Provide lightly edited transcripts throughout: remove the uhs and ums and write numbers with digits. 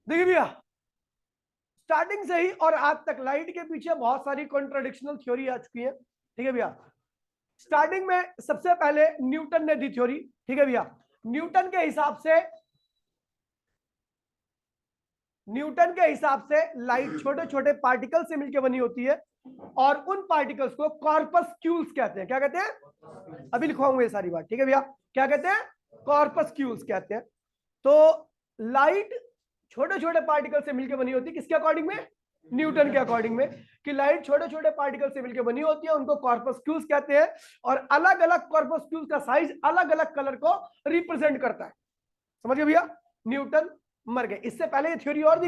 देखिए भैया, स्टार्टिंग से ही और आज तक लाइट के पीछे बहुत सारी कॉन्ट्राडिक्शनल थ्योरी आ चुकी है। ठीक है भैया, स्टार्टिंग में सबसे पहले न्यूटन ने दी थ्योरी। ठीक है भैया, न्यूटन के हिसाब से लाइट छोटे छोटे पार्टिकल से मिलकर बनी होती है और उन पार्टिकल्स को कॉर्पस्क्यूल्स कहते हैं। क्या कहते हैं? अभी लिखवाऊंगा ये सारी बात। ठीक है भैया, क्या कहते हैं? कॉर्पस्क्यूल्स कहते हैं। तो लाइट छोटे छोटे पार्टिकल से मिलकर बनी होती है, किसके अकॉर्डिंग में? न्यूटन के अकॉर्डिंग में, कि लाइट छोटे छोटे पार्टिकल से मिलकर बनी होती है, उनको कॉर्पस्क्यूल्स कहते हैं। और अलग अलग कॉर्पस्क्यूल्स का साइज अलग अलग कलर को रिप्रेजेंट करता है। समझ गए भैया? न्यूटन मर गए। इससे पहले ये थ्योरी और दी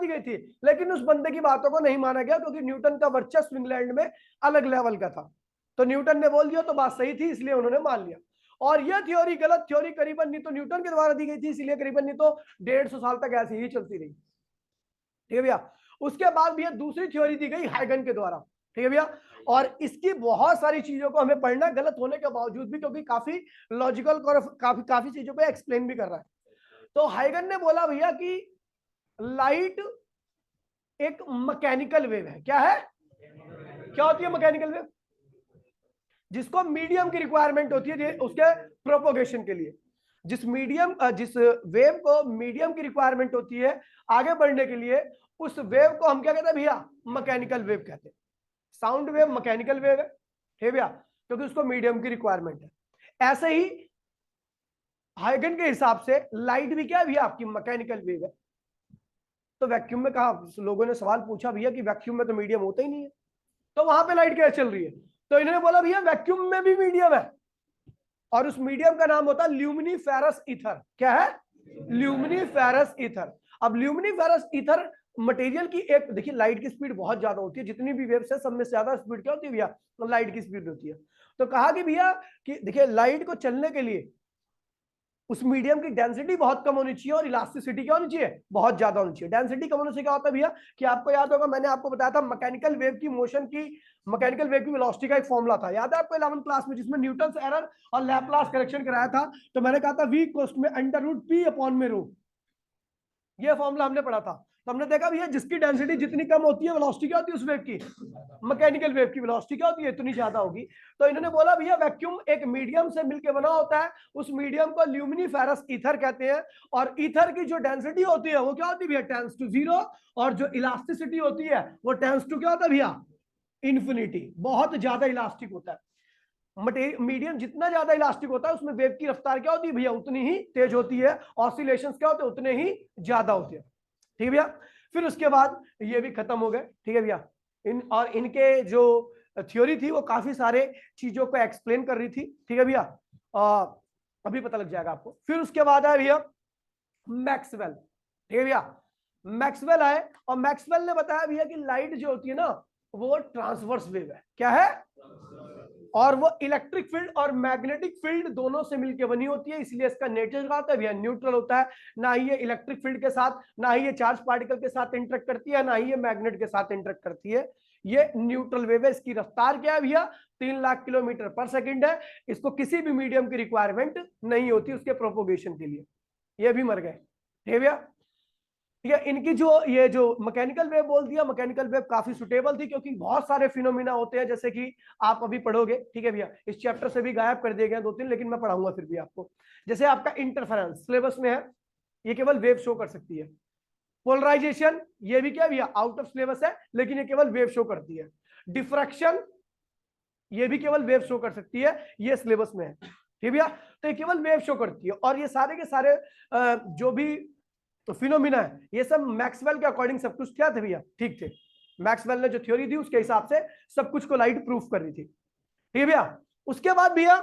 गई थी, लेकिन उस बंदे की बातों को नहीं माना गया क्योंकि न्यूटन का वर्चस्व इंग्लैंड में अलग लेवल का था। तो न्यूटन ने बोल दिया तो बात सही थी, इसलिए उन्होंने मान लिया। और यह थ्योरी गलत थ्योरी करीबन नहीं तो न्यूटन के द्वारा दी गई थी, इसलिए करीबन नहीं तो 150 साल तक ऐसी ही चलती रही। ठीक है भैया, उसके बाद भैया दूसरी थ्योरी दी गई हाइगन के द्वारा। ठीक है भैया, और इसकी बहुत सारी चीजों को हमें पढ़ना गलत होने के बावजूद भी, क्योंकि काफी लॉजिकल और काफी काफी चीजों को एक्सप्लेन भी कर रहा है। तो हाइगन ने बोला भैया कि लाइट एक मैकेनिकल वेव है। क्या है? क्या होती है मैकेनिकल वेव? जिसको मीडियम की रिक्वायरमेंट होती है उसके प्रोपोगेशन के लिए। जिस वेव को मीडियम की रिक्वायरमेंट होती है आगे बढ़ने के लिए, उस वेव को हम क्या कहते हैं भैया? मैकेनिकल वेव कहते हैं। साउंड वेव मैकेनिकल वेव है, ठीक है भैया, क्योंकि उसको मीडियम की रिक्वायरमेंट है। ऐसे ही हाइगन के हिसाब से लाइट भी क्या है भैया? आपकी मैकेनिकल वेव है। तो वैक्यूम में कहा, लोगों ने सवाल पूछा भैया कि वैक्यूम में तो मीडियम होता ही नहीं है, तो वहां पे लाइट क्या चल रही है? तो इन्होंने बोला भैया वैक्यूम में भी मीडियम है, और उस मीडियम का नाम होता है ल्यूमिनीफेरस ईथर। क्या है? ल्यूमिनीफेरस ईथर। अब ल्यूमिनीफेरस ईथर मटेरियल की एक, देखिए लाइट की स्पीड बहुत ज्यादा होती है, जितनी भी वेव्स है सब में ज्यादा स्पीड क्या होती है भैया? लाइट की स्पीड होती है। तो कहा कि भैया कि देखिए लाइट को चलने के लिए उस मीडियम की डेंसिटी बहुत कम होनी चाहिए और इलास्टिसिटी क्या होनी चाहिए? बहुत ज्यादा होनी चाहिए। डेंसिटी कम होने से क्या होता है भैया? कि आपको याद होगा मैंने आपको बताया था मैकेनिकल वेव की वेलोसिटी का एक फॉर्मूला था, याद है आपको 11th क्लास में, जिसमें न्यूटन एरर और लैपलास करेक्शन कराया था। तो मैंने कहा था v इक्वल्स में √p/ρ, ये फॉर्मूला हमने पढ़ा था। तो हमने देखा भैया जिसकी डेंसिटी जितनी कम होती है वेलोसिटी क्या होती है उस वेव की? मैकेनिकल वेव की वेलोसिटी क्या होती है? इतनी ज्यादा होगी। तो इन्होंने बोला भैया वैक्यूम एक मीडियम से मिलकर बना होता है, उस मीडियम को ल्यूमिनीफेरस ईथर कहते हैं। और ईथर की जो डेंसिटी होती है वो क्या होती है भैया? Tense to 0। और जो इलास्टिसिटी होती है वो टेंस टू क्या होता है भैया? इन्फिनिटी। बहुत ज्यादा इलास्टिक होता है मीडियम। जितना ज्यादा इलास्टिक होता है उसमें वेव की रफ्तार क्या होती है भैया? उतनी ही तेज होती है। ऑसिलेशंस क्या होते हैं? उतने ही ज्यादा होते हैं। ठीक है भैया, फिर उसके बाद ये भी खत्म हो गए। ठीक है भैया, इनके जो थ्योरी थी वो काफी सारे चीजों को एक्सप्लेन कर रही थी। ठीक है भैया, अभी पता लग जाएगा आपको। फिर उसके बाद आया भैया मैक्सवेल। ठीक है भैया, मैक्सवेल आए और मैक्सवेल ने बताया भैया कि लाइट जो होती है ना वो ट्रांसवर्स वेव है। क्या है? और वो इलेक्ट्रिक फील्ड और मैग्नेटिक फील्ड दोनों से मिलकर बनी होती है, इसलिए इसका नेचर क्या होता है भैया? न्यूट्रल होता है। ना ही ये इलेक्ट्रिक फील्ड के साथ, ना ही ये चार्ज पार्टिकल के साथ इंटरेक्ट करती है, ना ही ये मैग्नेट के साथ इंटरेक्ट करती है। ये न्यूट्रल वेव है। इसकी रफ्तार क्या है भैया? 3 लाख किलोमीटर पर सेकंड है। इसको किसी भी मीडियम की रिक्वायरमेंट नहीं होती उसके प्रोपोगेशन के लिए। ये भी मर गए। ठीक है भैया, या इनकी ये जो मैकेनिकल वेव बोल दिया, मैकेनिकल वेव काफी सुटेबल थी क्योंकि बहुत सारे फिनोमिना होते हैं, जैसे कि आप अभी पढ़ोगे। ठीक है भैया, इस चैप्टर से भी गायब कर दिए गए 2-3, लेकिन मैं पढ़ाऊंगा फिर भी आपको। जैसे आपका इंटरफेरेंस सिलेबस में है, ये केवल वेव शो कर सकती है। पोलराइजेशन, ये भी क्या भैया? आउट ऑफ सिलेबस है, लेकिन ये केवल वेव शो करती है। डिफ्रैक्शन, ये भी केवल वेव शो कर सकती है, ये सिलेबस में है। ठीक है भैया, तो ये केवल वेव शो करती है। और ये सारे के सारे जो भी तो फिनोमिना है, ये सब मैक्सवेल के अकॉर्डिंग सब कुछ क्या थे भैया? ठीक थे। मैक्सवेल ने जो थ्योरी दी उसके हिसाब से सब कुछ को लाइट प्रूफ कर रही थी। ठीक है भैया, उसके बाद भैया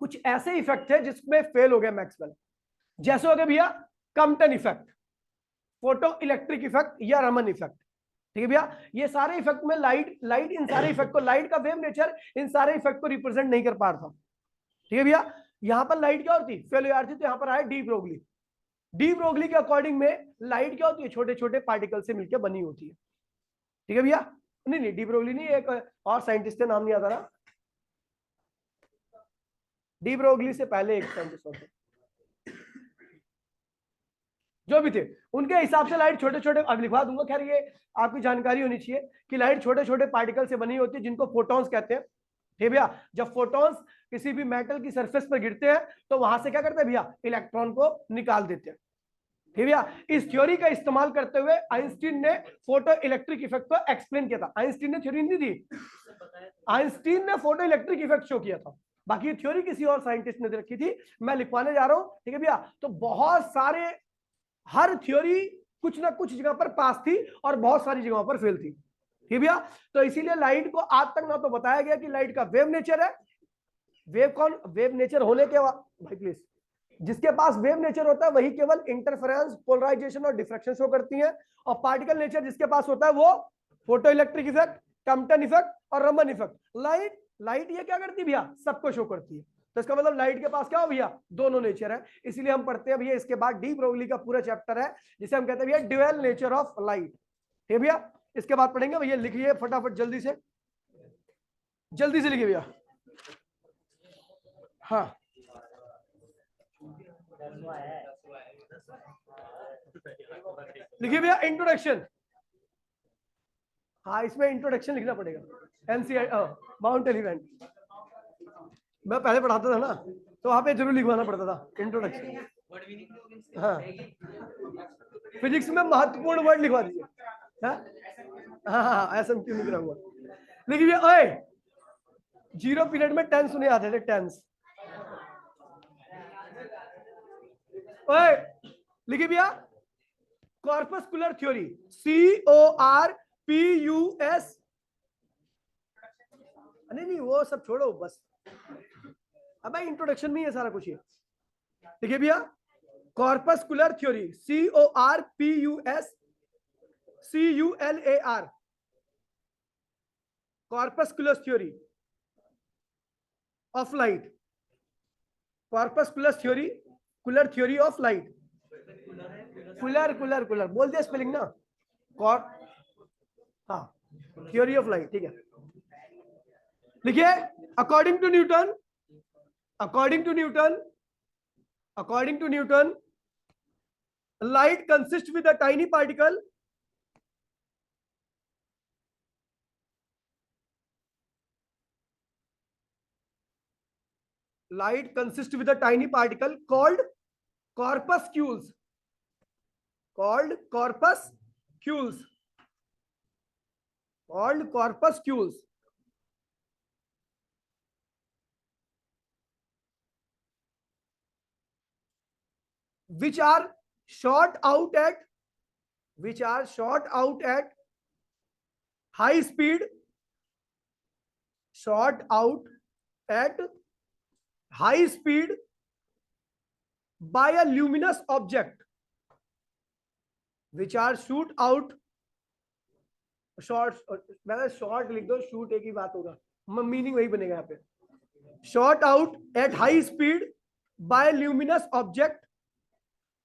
कुछ ऐसे इफेक्ट थे जिसमें फेल हो गया मैक्सवेल। जैसे हो गया भैया Compton effect, photo electric effect या रमन इफेक्ट। ठीक है भैया, ये सारे इफेक्ट में लाइट इन सारे इफेक्ट को, लाइट का वेव नेचर इन सारे इफेक्ट को रिप्रेजेंट नहीं कर पा रहा था। ठीक है भैया, यहां पर लाइट क्या होती? फेल हो जाती थी। तो यहां पर आया डी ब्रोगली। डी ब्रोगली के अकॉर्डिंग में लाइट क्या होती है? छोटे छोटे पार्टिकल से मिलकर बनी होती है। ठीक है भैया, नहीं नहीं डी ब्रोगली नहीं, एक और साइंटिस्ट का नाम नहीं आता ना, डी ब्रोगली से पहले एक साइंटिस्ट होते। जो भी थे उनके हिसाब से लाइट छोटे छोटे, अब लिखवा दूंगा, खैर ये आपकी जानकारी होनी चाहिए कि लाइट छोटे छोटे पार्टिकल से बनी होती है जिनको फोटॉन्स कहते हैं। ठीक भैया, जब फोटॉन्स किसी भी मेटल की सरफेस पर गिरते हैं तो वहां से क्या करते हैं भैया, इलेक्ट्रॉन को निकाल देते हैं। ठीक भैया, इस थ्योरी का इस्तेमाल करते हुए आइंस्टीन ने फोटो इलेक्ट्रिक इफेक्ट को एक्सप्लेन किया था। आइंस्टीन ने थ्योरी नहीं दी, आइंस्टीन ने फोटो इलेक्ट्रिक इफेक्ट शो किया था, बाकी ये थ्योरी किसी और साइंटिस्ट ने दे रखी थी, मैं लिखवाने जा रहा हूं। ठीक है भैया, तो बहुत सारे, हर थ्योरी कुछ ना कुछ जगह पर पास थी और बहुत सारी जगहों पर फेल थी। ठीक भैया, तो इसीलिए लाइट को आज तक ना तो बताया गया कि लाइट का वेव नेचर है, वेव कौन, वेव नेचर होने के भाई प्लीज, जिसके पास वेव नेचर होता है वही केवल इंटरफेरेंस, पोलराइजेशन और डिफ्रैक्शन शो करती है, और पार्टिकल नेचर जिसके पास होता है वो फोटो इलेक्ट्रिक इफेक्ट, टम्पटन इफेक्ट और रमन इफेक्ट। लाइट ये क्या करती है भैया, सबको शो करती है। तो इसका मतलब लाइट के पास क्या हो भैया, दोनों नेचर है। इसीलिए हम पढ़ते हैं भैया, इसके बाद डी ब्रोगली का पूरा चैप्टर है जिसे हम कहते हैं भैया ड्यूअल नेचर ऑफ लाइट। ठीक भैया, इसके बाद पढ़ेंगे भैया, लिखिए फटाफट जल्दी से लिखिए भैया। हाँ लिखिए भैया इंट्रोडक्शन। हाँ इसमें इंट्रोडक्शन लिखना पड़ेगा, एनसीआई माउंट एलिफेंट मैं पहले पढ़ाता था ना, तो वहां पे जरूर लिखवाना पड़ता था इंट्रोडक्शन। हाँ फिजिक्स में महत्वपूर्ण वर्ड लिखवा दीजिए। हाँ ऐसा क्यों लिख रहा हुआ, लिखिए ओए, 0 पीरियड में टेंस सुने आते थे, टेंस। ओए लिखिए भैया कॉर्पस्कुलर थ्योरी, CORPUS, नहीं वो सब छोड़ो बस, अब इंट्रोडक्शन में ही है सारा कुछ ये। देखिए भैया corpuscular theory, CORPUSCULAR, corpuscular theory of light, corpuscular theory, cooler theory of light, cooler बोल दिया स्पेलिंग ना, हाँ थ्योरी ऑफ लाइट। ठीक है, लिखिए according to Newton light consist with a tiny particle, light consists with a tiny particle called corpuscles, which are shot out at high speed, by a luminous object, which are shoot out, short, मैं short लिख दो, shoot एक ही बात होगा, meaning वही बनेगा यहाँ पे, shot out at high speed bye luminous object.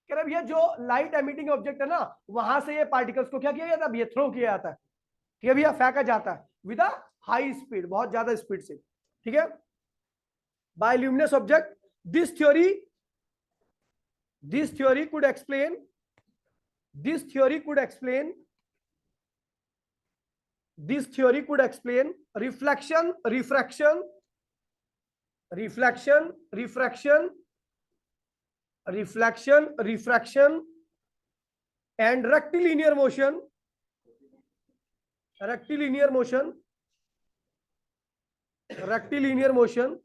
कह रहे भैया जो लाइट एमिटिंग ऑब्जेक्ट है ना, वहां से ये पार्टिकल्स को क्या किया जाता है भैया, थ्रो किया जाता है। ठीक है भैया, फेंका जाता है विद अ हाई स्पीड, बहुत ज्यादा स्पीड से। ठीक है, by luminous object. This theory could explain reflection, and rectilinear motion,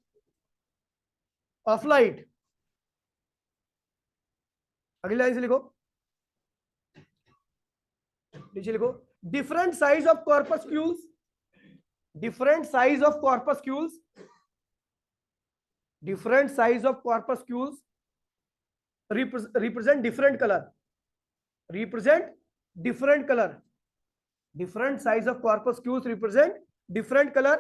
of light। अगली लाइन से लिखो, नीचे लिखो, different size of corpuscles represent different color, different size of corpuscles represent different color।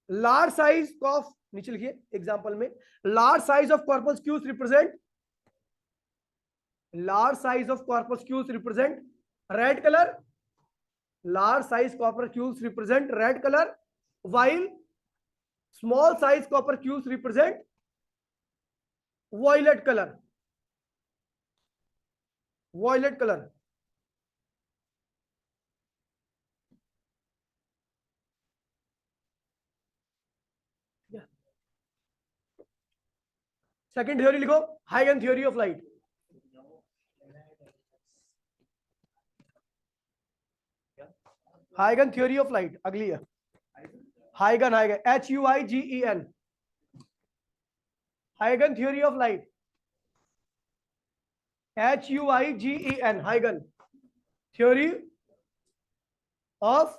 large size of, नीचे लिखिए example में, large size of corpuscles represent red color, while small size corpuscles represent violet colour, violet colour, second theory लिखो, हाइगन theory of light. हाइगन theory of light अगली है, हाइगन, हाइगन HUIGEN, हाइगन theory of light, HUIGEN, हाइगन theory of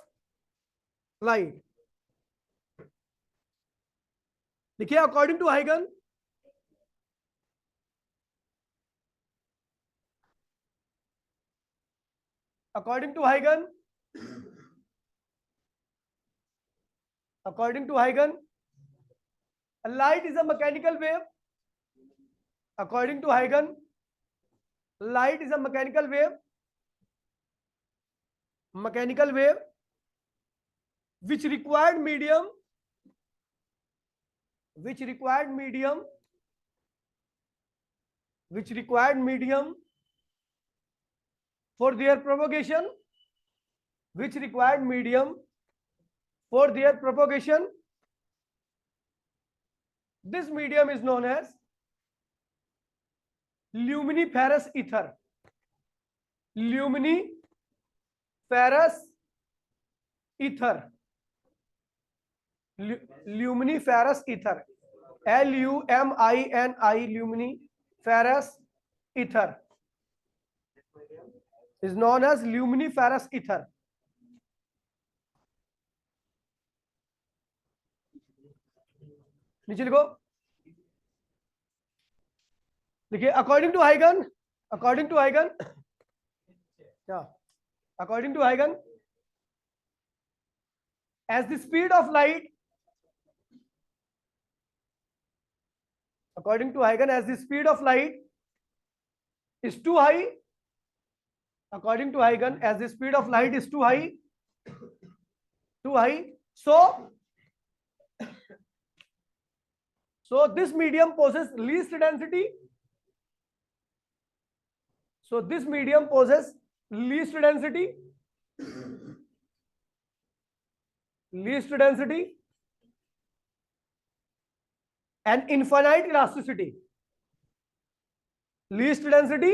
light. देखिए according to हाइगन, according to Huygens, according to Huygens, a light is a mechanical wave. According to Huygens, light is a mechanical wave, which required medium, for their propagation, This medium is known as luminiferous ether. Luminiferous ether. Luminiferous ether. LUMINI, luminiferous ether is known as luminiferous ether. नीचे लिखो, देखिए according to हाइगन, क्या according to हाइगन, as the speed of light, according to Huygens, as the speed of light is too high, according to Huygens, as the speed of light is too high, so this medium possesses least density. So this medium possesses least density, and infinite elasticity. Least density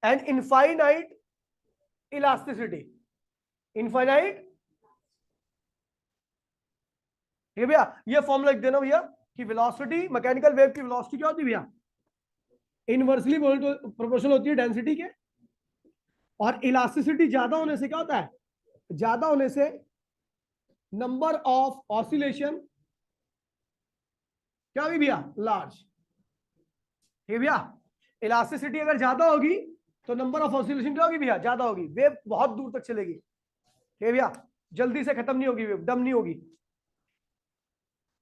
and infinite elasticity. Infinite, ये भैया ये formula लिख देना भैया कि velocity, mechanical wave की velocity क्या होती है भैया, इनवर्सली प्रोपोर्शनल होती है डेंसिटी के, और इलास्टिसिटी ज्यादा होने से क्या होता है, ज्यादा होने से नंबर ऑफ ऑसिलेशन क्या होगी भैया, लार्ज। ठीक भैया, इलास्टिसिटी अगर ज्यादा होगी तो नंबर ऑफ ऑसिलेशन क्या होगी भैया, ज्यादा होगी, वेव बहुत दूर तक चलेगी। ठीक भैया, जल्दी से खत्म नहीं होगी वेव, डम नहीं होगी,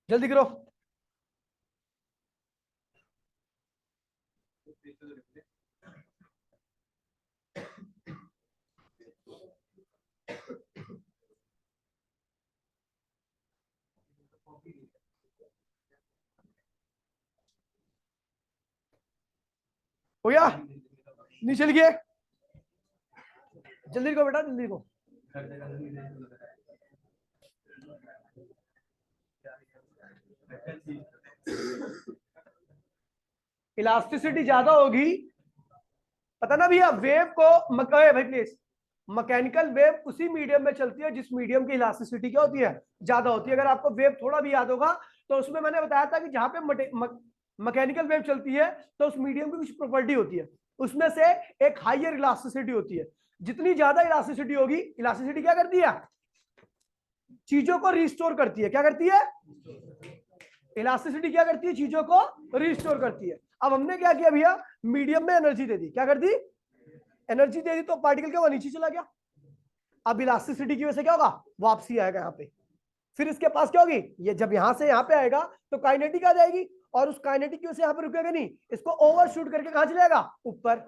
जल्दी करो। हो गया, नीचे लिखिए, जल्दी को बेटा, जल्दी को। इलास्टिसिटी ज्यादा होगी, पता ना भैया, वेव को भाई प्लीज, मैकेनिकल वेव उसी मीडियम में चलती है जिस मीडियम की इलास्टिसिटी क्या होती है, ज्यादा होती है। अगर आपको वेव थोड़ा भी याद होगा तो उसमें मैंने बताया था कि जहां पे मैकेनिकल वेव चलती है तो उस मीडियम की कुछ प्रॉपर्टी होती है, उसमें से एक हायर इलास्टिसिटी होती है। जितनी ज्यादा इलास्टिसिटी होगी, इलास्टिसिटी क्या करती है, चीजों को रिस्टोर करती है। क्या करती है, इलास्टिसिटी क्या करती है, चीजों को रिस्टोर करती है। अब हमने क्या किया भैया, मीडियम में एनर्जी दे दी, क्या कर दी, एनर्जी दे दी, तो पार्टिकल क्या हुआ, नीचे चला गया। अब इलास्टिसिटी की वजह से क्या होगा, वापसी आएगा यहाँ पे, फिर इसके पास क्या होगी, ये जब यहां से यहाँ पे आएगा तो काइनेटिक आ जाएगी, और उस काइनेटिक की वजह से यहाँ पे रुकेगा नहीं, इसको ओवरशूट करके कहां चलेगा, ऊपर,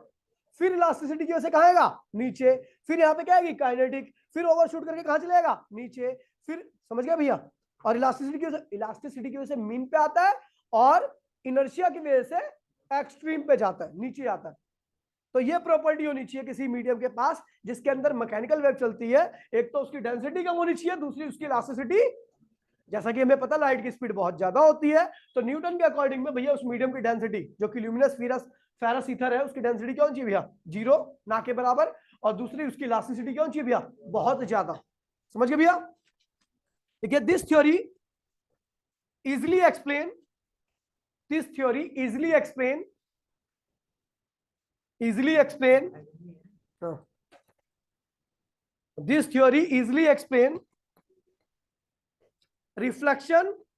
फिर इलास्टिसिटी की वजह से कहां आएगा, नीचे, फिर यहाँ पे क्या आएगी, काइनेटिक, फिर ओवरशूट करके कहां चलेगा, नीचे, फिर समझ गया भैया। और इलास्टिसिटी की वजह से मीन पे आता है, और इनर्शिया की वजह से एक्सट्रीम पे जाता है, नीचे आता है। तो ये प्रॉपर्टी होनी चाहिए किसी मीडियम के पास जिसके अंदर मैकेनिकल वेव चलती है। एक तो उसकी डेंसिटी कम होनी चाहिए, दूसरी उसकी इलास्टिसिटी, जैसा कि हमें पता लाइट की स्पीड बहुत ज्यादा होती है, तो न्यूटन के अकॉर्डिंग में भैया उस मीडियम की डेंसिटी जो कि ल्यूमिनस फेरस ईथर है उसकी डेंसिटी क्या होनी चाहिए भैया, 0 ना के बराबर, और दूसरी उसकी इलास्टिसिटी क्या होनी चाहिए भैया, बहुत ज्यादा। समझ गए भैया? देखिए this theory easily explain this theory easily explain reflection,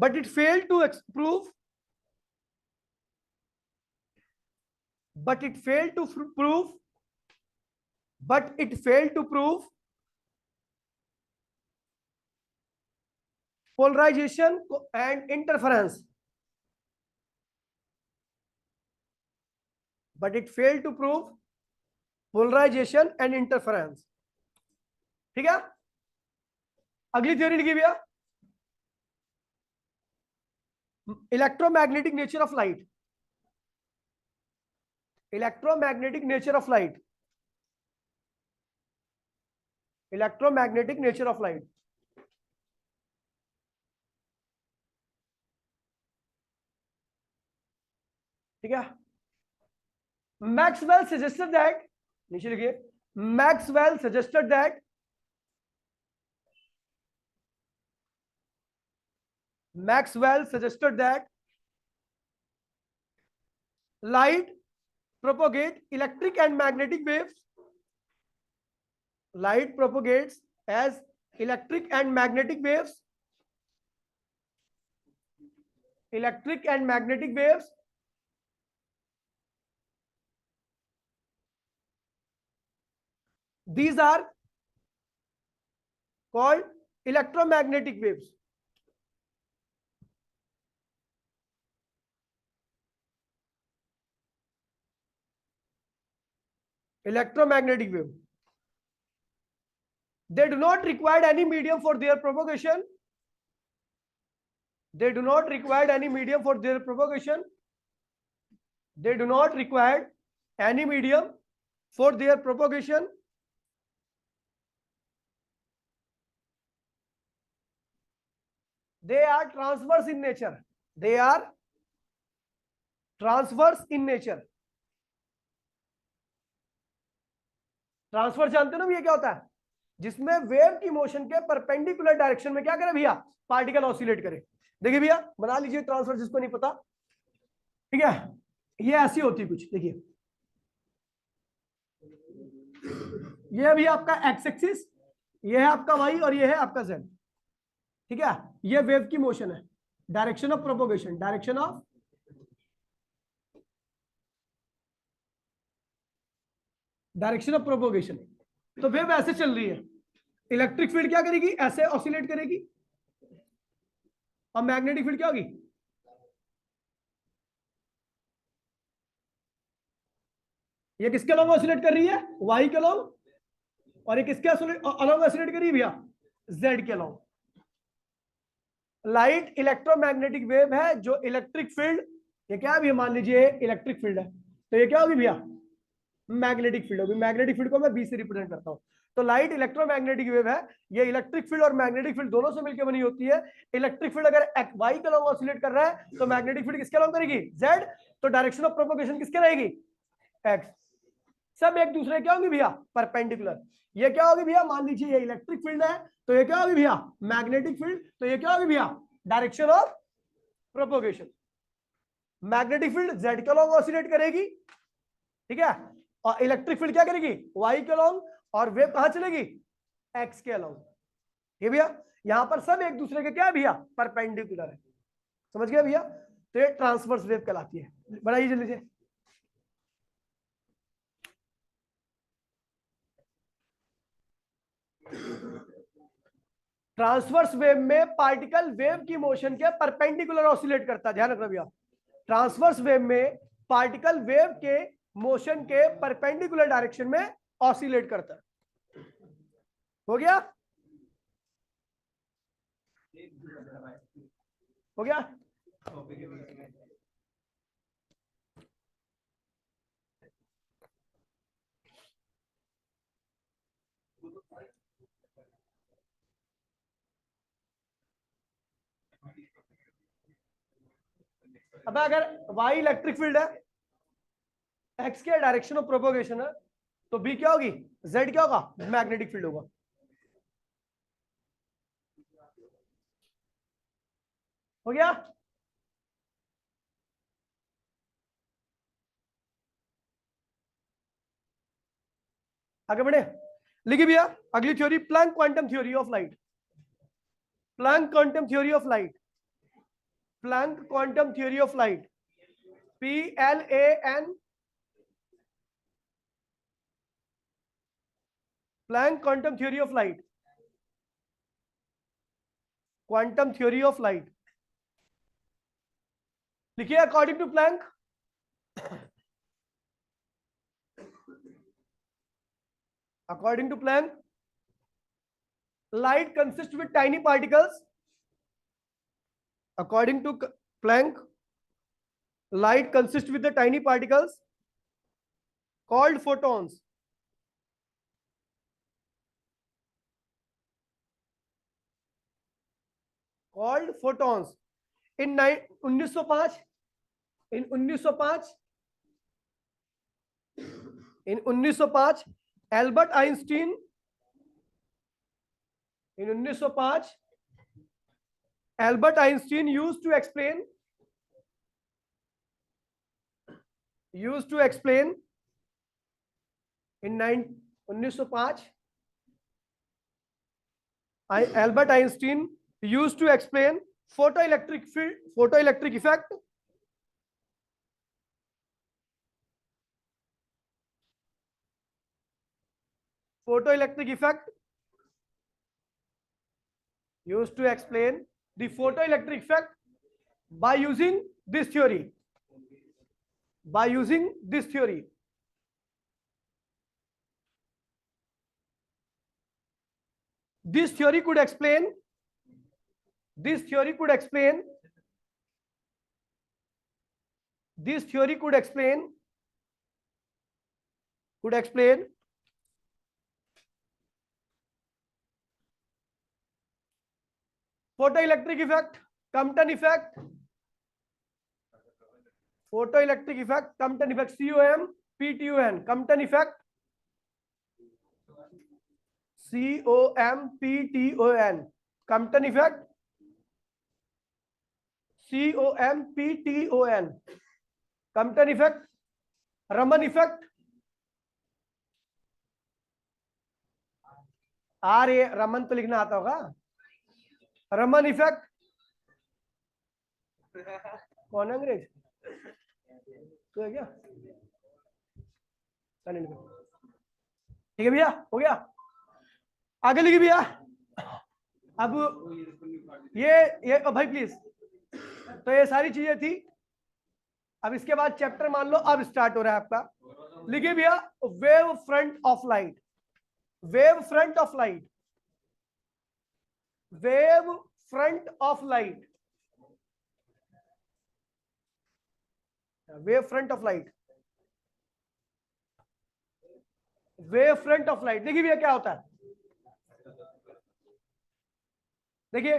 but it failed to prove polarization and interference. ठीक है, अगली थ्योरी लिखी भैया, electromagnetic nature of light. Electromagnetic nature of light ठीक है। मैक्सवेल सजेस्टेड दैट, नीचे लिखिए, Maxwell suggested that light propagate electric and magnetic waves. Light propagates as electric and magnetic waves. These are called electromagnetic waves. Electromagnetic wave. They do not require any medium for their propagation. They do not require any medium for their propagation. They do not require any medium for their propagation. They are transverse in nature. They are transverse in nature. Transfer जानते हो ना ये क्या होता है? जिसमें wave की motion के परपेंडिकुलर डायरेक्शन में क्या करे भैया, पार्टिकल ऑसिलेट करे। देखिए भैया बना लीजिए ट्रांसफर, जिसको नहीं पता, ठीक है, ये ऐसी होती है कुछ। देखिए ये भी आपका एक्स एक्सिस, ये है आपका वाई, और ये है आपका जेड। ठीक है, ये वेव की मोशन है, direction of propagation, direction of propagation. तो वेव ऐसे चल रही है, इलेक्ट्रिक फील्ड क्या करेगी, ऐसे ऑसिलेट करेगी, और मैग्नेटिक फील्ड क्या होगी, ये किसके अलॉन्ग ऑसिलेट कर रही है, वाई के अलॉन्ग, और ये किसके अलॉन्ग ऑसिलेट कर रही है भैया, जेड के अलॉन्ग। लाइट इलेक्ट्रोमैग्नेटिक वेव है, जो इलेक्ट्रिक फील्ड, ये क्या है भैया, मान लीजिए इलेक्ट्रिक फील्ड है, तो ये क्या होगी भैया, मैग्नेटिक फील्ड होगी। मैग्नेटिक फील्ड को मैं बी से रिप्रेजेंट करता हूं। तो लाइट इलेक्ट्रोमैग्नेटिक वेव है, ये इलेक्ट्रिक फील्ड और मैग्नेटिक फील्ड दोनों से मिलकर बनी होती है। इलेक्ट्रिक फील्ड अगर वाई के अलॉन्ग ऑसिलेट कर रहा है तो मैग्नेटिक फील्ड किसके अलॉन्ग करेगी, जेड। तो डायरेक्शन ऑफ प्रोपोगेशन किसके रहेगी, एक्स। सब एक दूसरे क्या होंगे भैया, परपेंडिकुलर। ये क्या होगी भैया, मान लीजिए ये इलेक्ट्रिक फील्ड है, तो ये क्या होगी भैया, मैग्नेटिक फील्ड, तो ये क्या होगी भैया, direction of propagation. Magnetic field Z के अलॉन्ग ऑसिलेट करेगी, ठीक है, और इलेक्ट्रिक फील्ड क्या करेगी, वाई के अलॉन्ग, और वेव कहां चलेगी, एक्स के अलॉन्ग। ये भैया यहां पर सब एक दूसरे के क्या है भैया, परपेंडिकुलर है। समझ गया भैया? तो ये ट्रांसवर्स वेव कहलाती है। बढ़ाइए जल्दी से। ट्रांसवर्स वेव में पार्टिकल वेव की मोशन के परपेंडिकुलर ऑसिलेट करता है, ध्यान रखना भैया। ट्रांसवर्स वेव में पार्टिकल वेव के मोशन के परपेंडिकुलर डायरेक्शन में ऑसिलेट करता है। हो गया, हो गया। अब अगर y इलेक्ट्रिक फील्ड है, x के डायरेक्शन ऑफ प्रोपोगेशन है, तो b क्या होगी, z क्या होगा, मैग्नेटिक फील्ड होगा। हो गया। आगे बढ़े, लिखिए भैया अगली theory, Planck quantum theory of light. Planck quantum theory of light, Planck quantum theory of light, PLAN, Planck quantum theory of light, quantum theory of light. लिखिए according to Planck, according to Planck, light consists with tiny particles. According to Planck, light consists with the tiny particles called photons. Called photons. In 1905, in 1905, in 1905, Albert Einstein, in 1905, Albert Einstein used to explain in 1905, Albert Einstein used to explain photoelectric field, photoelectric effect, photoelectric effect, used to explain the photoelectric effect by using this theory, by using this theory. This theory could explain, this theory could explain, this theory could explain, could explain photoelectric effect, Compton effect, photoelectric effect, Compton effect, COMPTON, Compton effect, COMPTON, Compton effect, COMPTON, Compton effect, Raman effect, Raman तो लिखना आता होगा, Raman effect, कौन अंग्रेज तो है क्या, ठीक है भैया, हो गया। आगे लिखिए भैया, अब ये भाई प्लीज, तो ये सारी चीजें थी। अब इसके बाद चैप्टर मान लो अब स्टार्ट हो रहा है आपका। लिखिए भैया wave front of light, wave front of light, wave front of light, wave front of light, wave front of light. देखिए भैया क्या होता है, देखिए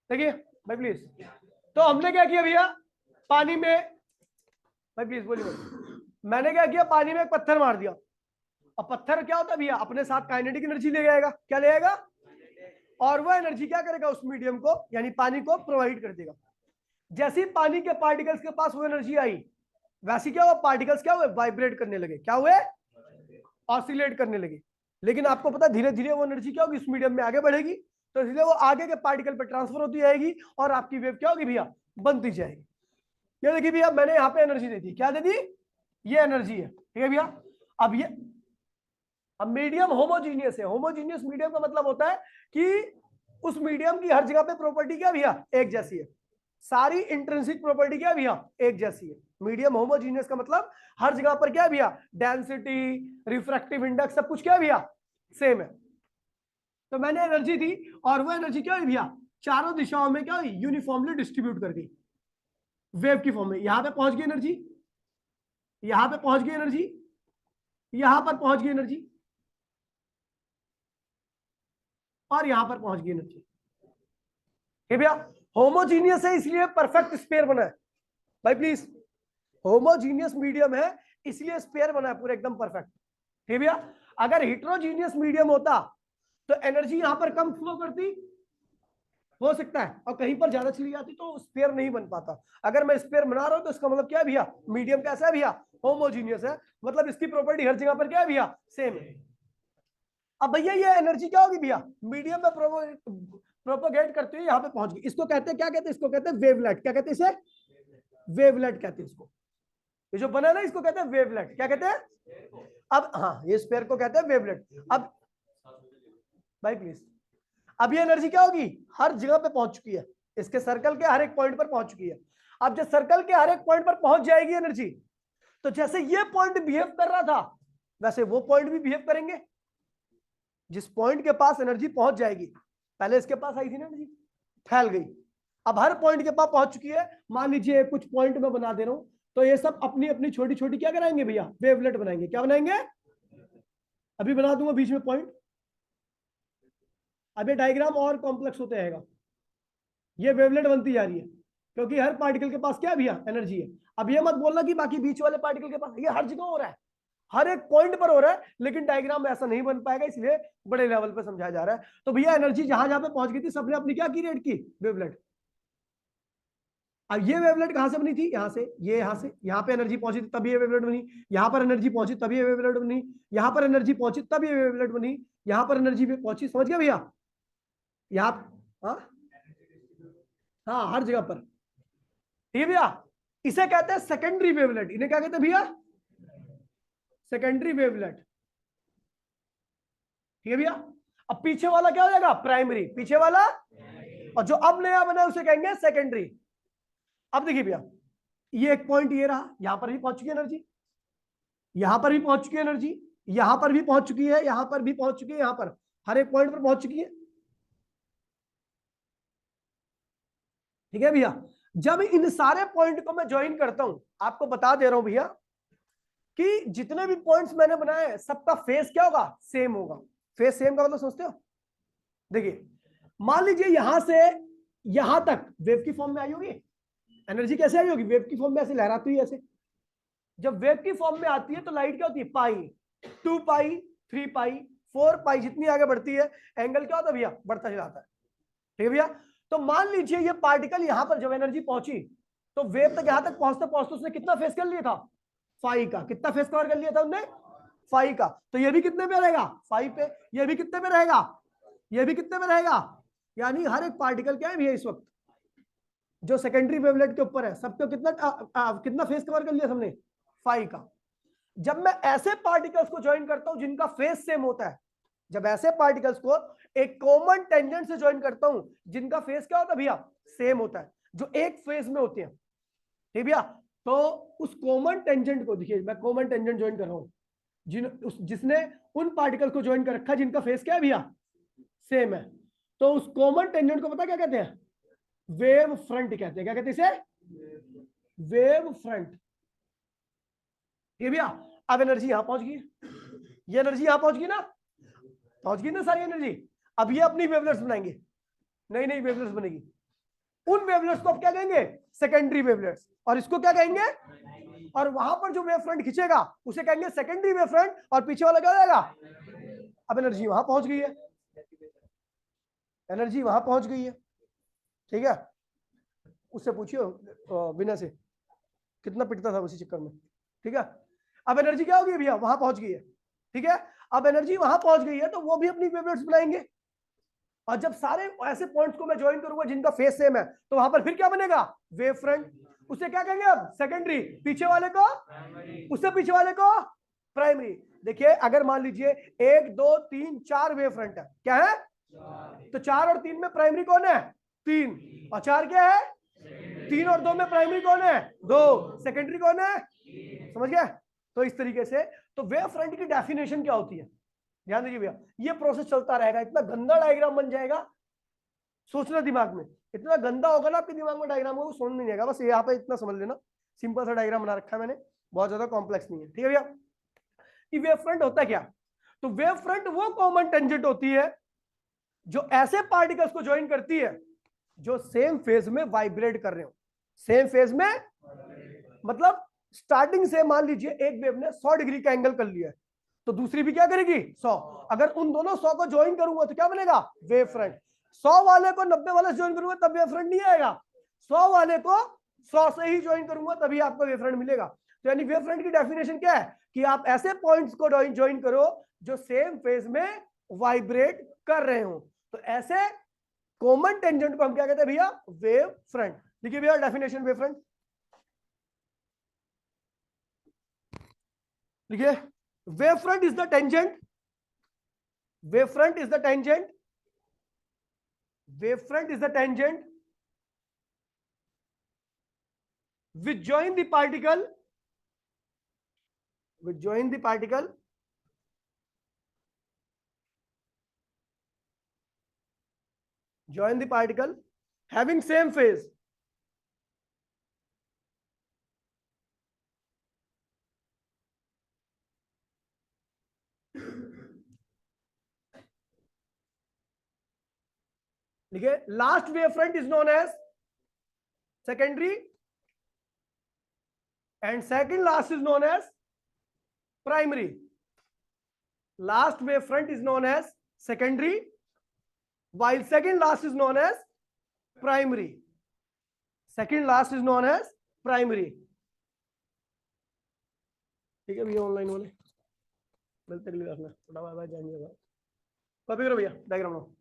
देखिए भाई प्लीज, तो हमने क्या किया भैया, पानी में, भाई प्लीज बोलिए, मैंने क्या किया, पानी में एक पत्थर मार दिया। अब पत्थर क्या होता है भैया, अपने साथ काइनेटिक एनर्जी ले जाएगा, क्या ले जाएगा, और वो एनर्जी क्या करेगा, उस मीडियम को यानी पानी को प्रोवाइड कर देगा। जैसे ही पानी के पार्टिकल्स के पास वो एनर्जी आई, वैसे क्या हुआ, पार्टिकल्स क्या हुए, वाइब्रेट करने लगे, क्या हुए, ऑसिलेट करने लगे। लेकिन आपको पता धीरे धीरे वो एनर्जी क्या होगी, इस मीडियम में आगे बढ़ेगी, तो इसलिए वो आगे के पार्टिकल पर ट्रांसफर होती जाएगी और आपकी वेव क्या होगी भैया, बनती जाएगी। ये देखिए भैया मैंने यहाँ पे एनर्जी दे दी, क्या दे दी, ये एनर्जी है, ठीक है भैया। अब ये, अब मीडियम होमोजीनियस है, होमोजीनियस मीडियम का मतलब होता है कि उस मीडियम की हर जगह पे प्रॉपर्टी क्या भैया एक जैसी है, सारी इंट्रिंसिक प्रॉपर्टी क्या भैया एक जैसी है। मीडियम होमोजीनियस का मतलब हर जगह पर क्या भैया, डेंसिटी, रिफ्रैक्टिव इंडेक्स, सब कुछ क्या भैया सेम है। तो मैंने एनर्जी दी और वो एनर्जी क्या हुई भैया, चारों दिशाओं में क्या हुई, यूनिफॉर्मली डिस्ट्रीब्यूट कर दी वेव की फॉर्म में। यहां पे पहुंच गई एनर्जी, यहां पे पहुंच गई एनर्जी, यहां पर पहुंच गई एनर्जी, और यहां पर पहुंच गई एनर्जी। भैया होमोजीनियस है इसलिए परफेक्ट स्पेयर बना है भाई, प्लीज। होमोजीनियस मीडियम है इसलिए स्पेयर बना है पूरा एकदम परफेक्ट। ठीक भैया, अगर हिट्रोजीनियस मीडियम होता तो एनर्जी यहां पर कम फ्लो करती, हो सकता है, और कहीं पर ज्यादा चली जाती तो स्पेयर नहीं बन पाता। अगर मैं स्पेयर बना रहा हूं तो इसका मतलब क्या है भैया, मीडियम कैसा है भैया, होमोजीनियस है, मतलब इसकी प्रॉपर्टी हर जगह पर क्या है भैया सेम है। अब भैया ये एनर्जी क्या होगी भैया, मीडियम में प्रोपोगेट करते हुए यहां पे पहुंच गई। इसको कहते हैं क्या कहते हैं, इसको कहते हैं वेवलेट। क्या कहते हैं इसे, वेवलेट कहते हैं इसको। ये जो बना ना इसको कहते हैं वेवलेट। क्या कहते हैं, अब हाँ ये स्पेयर को कहते हैं वेवलेट। अब भाई प्लीज, अब ये एनर्जी क्या होगी, हर जगह पे पहुंच चुकी है, इसके सर्कल के हर एक पॉइंट पर पहुंच चुकी है। अब जब सर्कल के हर एक पॉइंट पर पहुंच जाएगी एनर्जी, तो जैसे ये पॉइंट बिहेव कर रहा था वैसे वो पॉइंट भी बिहेव करेंगे। जिस पॉइंट के पास एनर्जी पहुंच जाएगी, पहले इसके पास आई थी ना एनर्जी, फैल गई, अब हर पॉइंट के पास पहुंच चुकी है। मान लीजिए कुछ पॉइंट में बना दे रहा हूं, तो ये सब अपनी अपनी छोटी छोटी क्या कराएंगे भैया, वेवलेट बनाएंगे। क्या बनाएंगे, अभी बना दूंगा बीच में पॉइंट। अब ये डायग्राम और कॉम्प्लेक्स होते रहेगा, ये वेवलेट बनती जा रही है क्योंकि हर पार्टिकल के पास क्या भैया एनर्जी है। अब ये मत बोलना कि बाकी बीच वाले पार्टिकल के पास, ये हर जगह हो रहा है, हर एक पॉइंट पर हो रहा है, लेकिन डायग्राम में ऐसा नहीं बन पाएगा, इसलिए बड़े लेवल पे समझाया जा रहा है। तो भैया एनर्जी जहां जहां पे पहुंच गई थी सबने अपनी क्या की, रेट की वेवलेट। अब ये वेवलेट कहां से बनी थी, यहां से, ये यहां से यहां पे एनर्जी पहुंची तब ये वेवलेट बनी, यहां पर एनर्जी पहुंची तब ये वेवलेट बनी, यहां पर एनर्जी पहुंची तब ये वेवलेट बनी, यहां पर एनर्जी भी पहुंची, समझ गया भैया यहाँ। हाँ हाँ हर जगह पर, ठीक है भैया। इसे कहते हैं सेकेंडरी वेवलेट, इन्हें क्या कहते हैं भैया, सेकेंडरी वेवलेट। ठीक है भैया। अब पीछे वाला क्या हो जाएगा, प्राइमरी, पीछे वाला, और जो अब नया बना है उसे कहेंगे सेकेंडरी। अब देखिए भैया, ये एक पॉइंट ये रहा, यहां पर भी पहुंच चुकी है एनर्जी, यहां पर भी पहुंच चुकी है एनर्जी, यहां पर भी पहुंच चुकी है, यहां पर भी पहुंच चुकी है, यहां पर हर एक पॉइंट पर पहुंच चुकी है। ठीक है भैया, जब इन सारे पॉइंट को मैं ज्वाइन करता हूं, आपको बता दे रहा हूं भैया कि जितने भी पॉइंट्स मैंने बनाए सबका फेस क्या होगा, सेम होगा। फेस सेम का मतलब समझते हो, देखिए मान लीजिए यहां से यहां तक वेव की फॉर्म में आई होगी एनर्जी, कैसे आई होगी, वेव की फॉर्म में ऐसे लहराती है ऐसे। जब वेव की फॉर्म में आती है तो लाइट क्या होती है, पाई, 2 पाई, 3 पाई, 4 पाई, जितनी आगे बढ़ती है एंगल क्या होता है भैया, बढ़ता जाता है। ठीक है भैया। तो मान लीजिए ये पार्टिकल यहां पर जब एनर्जी पहुंची तो वेव तक यहां तक पहुंचते पहुंचते उसने कितना फेस कर लिया था, 5 का। कितना फेस कवर कर लिया था उनने, 5 का। तो ये भी कितने पे रहेगा, 5 पे। ये भी कितने पे रहेगा, ये भी कितने पे रहेगा। यानी हर एक पार्टिकल क्या है भैया इस वक्त जो सेकेंडरी वेवलेट के ऊपर है, सबको कितना कितना फेस कवर कर लिया हमने, 5 का। जब मैं ऐसे पार्टिकल्स को ज्वाइन करता हूं जिनका फेस सेम होता है, जब ऐसे पार्टिकल्स को एक कॉमन टेंजेंट से ज्वाइन करता हूं जिनका फेस क्या होता है भैया, सेम होता है, जो एक फेस में होते हैं, ठीक भैया। तो उस कॉमन टेंजेंट को, देखिए मैं कॉमन टेंजेंट ज्वाइन कर रहा हूं जिसने उन पार्टिकल को ज्वाइन कर रखा जिनका फेस क्या है भैया, सेम है। तो उस कॉमन टेंजेंट को पता क्या कहते हैं, वेव फ्रंट कहते हैं। क्या कहते हैं इसे, वेव फ्रंट। ये भैया अब एनर्जी यहां पहुंच गई, ये एनर्जी यहां पहुंच गई ना, पहुंच गई ना सारी एनर्जी। अब ये अपनी वेवलेट्स बनाएंगे, नई नई वेवलेट्स बनेगी। उन वेवलेट्स को अब क्या कहेंगे, सेकेंडरी वेवलेट्स, और इसको क्या कहेंगे, और वहां पर जो वेव फ्रंट खींचेगा उसे कहेंगे सेकेंडरी वेव फ्रंट, और पीछे वाला क्या हो जाएगा। अब एनर्जी वहां पहुंच गई है, एनर्जी वहां पहुंच गई है, ठीक है। उससे पूछियो बिना से कितना पिटता था उसी चक्कर में, ठीक है। अब एनर्जी क्या होगी भैया, वहां पहुंच गई है, ठीक है। अब एनर्जी वहां पहुंच गई है तो वो भी अपनी वेवलेट्स बनाएंगे, और जब सारे ऐसे पॉइंट्स को मैं ज्वाइन करूंगा जिनका फेस सेम है तो वहां पर फिर क्या बनेगा, वेव फ्रंट। उसे क्या कहेंगे अब, सेकेंडरी। पीछे वाले को, उससे पीछे वाले को प्राइमरी। देखिए अगर मान लीजिए 1 2 3 4 वेव फ्रंट है, क्या है, तो 4 और 3 में प्राइमरी कौन है? 3। और 4 क्या है? 3 और 2 में प्राइमरी कौन है? 2। सेकेंडरी कौन है? समझ गया? तो इस तरीके से तो वेव फ्रंट की डेफिनेशन क्या होती है, ध्यान दीजिए भैया, ये प्रोसेस चलता रहेगा। इतना गंदा डायग्राम बन जाएगा, सोचना दिमाग में, इतना गंदा होगा ना आपके दिमाग में डायग्राम को, समझ नहीं आएगा। बस यहाँ पे इतना समझ लेना, सिंपल सा डायग्राम बना रखा है मैंने, बहुत ज्यादा कॉम्प्लेक्स नहीं है, ठीक है भैया। कि वेव फ्रंट होता क्या? तो वेव फ्रंट वो कॉमन टेंजेंट होती है जो ऐसे पार्टिकल्स को ज्वाइन करती है जो सेम फेज में वाइब्रेट कर रहे हो। सेम फेज में मतलब स्टार्टिंग से मान लीजिए एक वेव ने 100 डिग्री का एंगल कर लिया है, तो दूसरी भी क्या करेगी? 100। अगर उन दोनों 100 को ज्वाइन करूंगा तो क्या बनेगा? Wave front. 100 वाले को 90 वाले से ज्वाइन करूंगा तब वेव फ्रंट नहीं आएगा, 100 वाले को 100 से ही ज्वाइन करूंगा तभी आपको वेव फ्रंट मिलेगा। तो यानी वेव फ्रंट की डेफिनेशन क्या है कि आप ऐसे पॉइंट्स को ज्वाइन करो जो सेम फेज में वाइब्रेट कर रहे हो। तो ऐसे कॉमन टेंजेंट को हम क्या कहते हैं भैया? Wave front. देखिए भैया डेफिनेशन वेव फ्रंट, देखिए wave front is the tangent, wave front is the tangent, wave front is the tangent which join the particle, which join the particle join the particle having same phase, देखिए last wave front is known as secondary and second last is known as primary. Last wave front is known as secondary while second last is known as primary. Second last is known as primary. ठीक है भैया, online वाले मिलते अगली बार में, bye bye, जानिएगा copy करो भैया diagram लो।